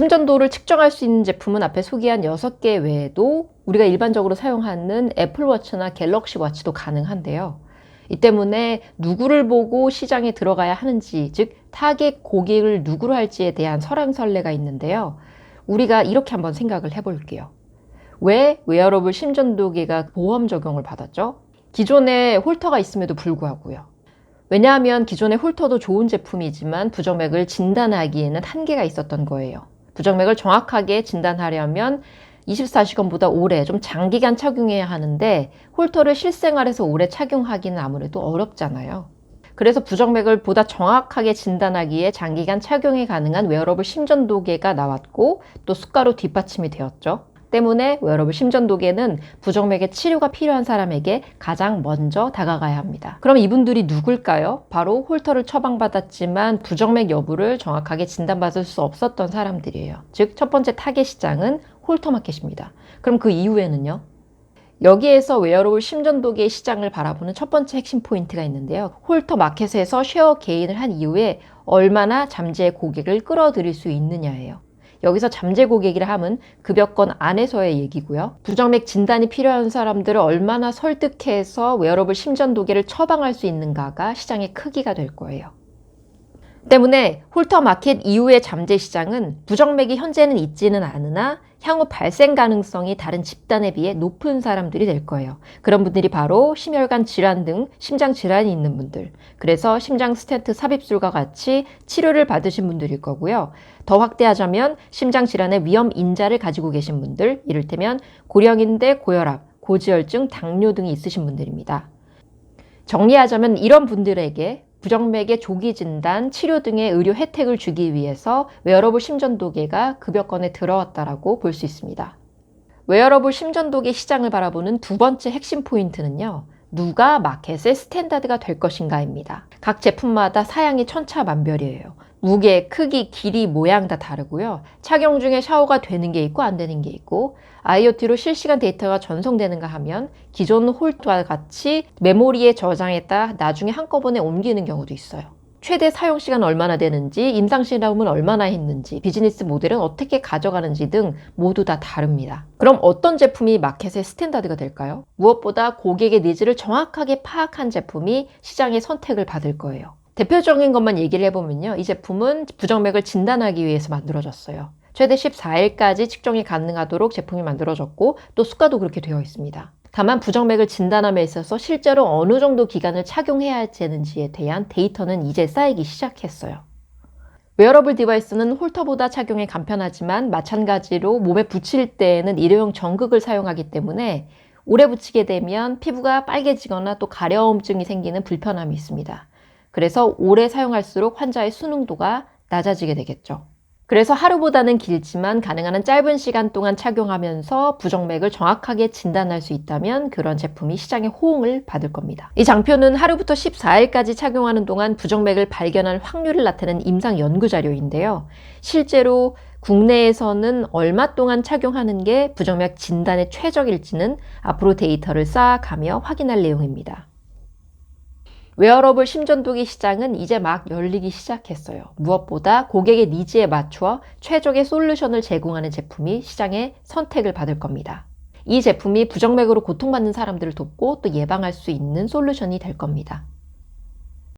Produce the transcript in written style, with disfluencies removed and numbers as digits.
심전도를 측정할 수 있는 제품은 앞에 소개한 6개 외에도 우리가 일반적으로 사용하는 애플워치나 갤럭시 워치도 가능한데요. 이 때문에 누구를 보고 시장에 들어가야 하는지, 즉 타겟 고객을 누구로 할지에 대한 설왕설래가 있는데요. 우리가 이렇게 한번 생각을 해볼게요. 왜 웨어러블 심전도계가 보험 적용을 받았죠? 기존에 홀터가 있음에도 불구하고요. 왜냐하면 기존의 홀터도 좋은 제품이지만 부정맥을 진단하기에는 한계가 있었던 거예요. 부정맥을 정확하게 진단하려면 24시간보다 오래, 좀 장기간 착용해야 하는데 홀터를 실생활에서 오래 착용하기는 아무래도 어렵잖아요. 그래서 부정맥을 보다 정확하게 진단하기에 장기간 착용이 가능한 웨어러블 심전도계가 나왔고 또 수가로 뒷받침이 되었죠. 때문에 웨어러블 심전도계는 부정맥의 치료가 필요한 사람에게 가장 먼저 다가가야 합니다. 그럼 이분들이 누굴까요? 바로 홀터를 처방받았지만 부정맥 여부를 정확하게 진단받을 수 없었던 사람들이에요. 즉, 첫 번째 타겟 시장은 홀터 마켓입니다. 그럼 그 이후에는요? 여기에서 웨어러블 심전도계 시장을 바라보는 첫 번째 핵심 포인트가 있는데요. 홀터 마켓에서 쉐어 게인을 한 이후에 얼마나 잠재 고객을 끌어들일 수 있느냐예요. 여기서 잠재 고객이라 함은 급여권 안에서의 얘기고요. 부정맥 진단이 필요한 사람들을 얼마나 설득해서 웨어러블 심전도계를 처방할 수 있는가가 시장의 크기가 될 거예요. 때문에 홀터 마켓 이후의 잠재 시장은 부정맥이 현재는 있지는 않으나 향후 발생 가능성이 다른 집단에 비해 높은 사람들이 될 거예요. 그런 분들이 바로 심혈관 질환 등 심장 질환이 있는 분들, 그래서 심장 스텐트 삽입술과 같이 치료를 받으신 분들일 거고요. 더 확대하자면 심장 질환의 위험 인자를 가지고 계신 분들, 이를테면 고령인데 고혈압, 고지혈증, 당뇨 등이 있으신 분들입니다. 정리하자면 이런 분들에게 부정맥의 조기 진단, 치료 등의 의료 혜택을 주기 위해서 웨어러블 심전도계가 급여권에 들어왔다라고 볼 수 있습니다. 웨어러블 심전도계 시장을 바라보는 두 번째 핵심 포인트는요. 누가 마켓의 스탠다드가 될 것인가입니다. 각 제품마다 사양이 천차만별이에요. 무게, 크기, 길이, 모양 다 다르고요. 착용 중에 샤워가 되는 게 있고 안 되는 게 있고 IoT로 실시간 데이터가 전송되는가 하면 기존 홀더와 같이 메모리에 저장했다 나중에 한꺼번에 옮기는 경우도 있어요. 최대 사용시간 얼마나 되는지, 임상실험은 얼마나 했는지, 비즈니스 모델은 어떻게 가져가는지 등 모두 다 다릅니다. 그럼 어떤 제품이 마켓의 스탠다드가 될까요? 무엇보다 고객의 니즈를 정확하게 파악한 제품이 시장의 선택을 받을 거예요. 대표적인 것만 얘기를 해보면요. 이 제품은 부정맥을 진단하기 위해서 만들어졌어요. 최대 14일까지 측정이 가능하도록 제품이 만들어졌고 또 수가도 그렇게 되어 있습니다. 다만 부정맥을 진단함에 있어서 실제로 어느 정도 기간을 착용해야 되는지에 대한 데이터는 이제 쌓이기 시작했어요. 웨어러블 디바이스는 홀터보다 착용이 간편하지만 마찬가지로 몸에 붙일 때에는 일회용 전극을 사용하기 때문에 오래 붙이게 되면 피부가 빨개지거나 또 가려움증이 생기는 불편함이 있습니다. 그래서 오래 사용할수록 환자의 수능도가 낮아지게 되겠죠. 그래서 하루보다는 길지만 가능한 한 짧은 시간 동안 착용하면서 부정맥을 정확하게 진단할 수 있다면 그런 제품이 시장의 호응을 받을 겁니다. 이 장표는 하루부터 14일까지 착용하는 동안 부정맥을 발견할 확률을 나타낸 임상 연구 자료인데요. 실제로 국내에서는 얼마 동안 착용하는 게 부정맥 진단에 최적일지는 앞으로 데이터를 쌓아가며 확인할 내용입니다. 웨어러블 심전도기 시장은 이제 막 열리기 시작했어요. 무엇보다 고객의 니즈에 맞추어 최적의 솔루션을 제공하는 제품이 시장의 선택을 받을 겁니다. 이 제품이 부정맥으로 고통받는 사람들을 돕고 또 예방할 수 있는 솔루션이 될 겁니다.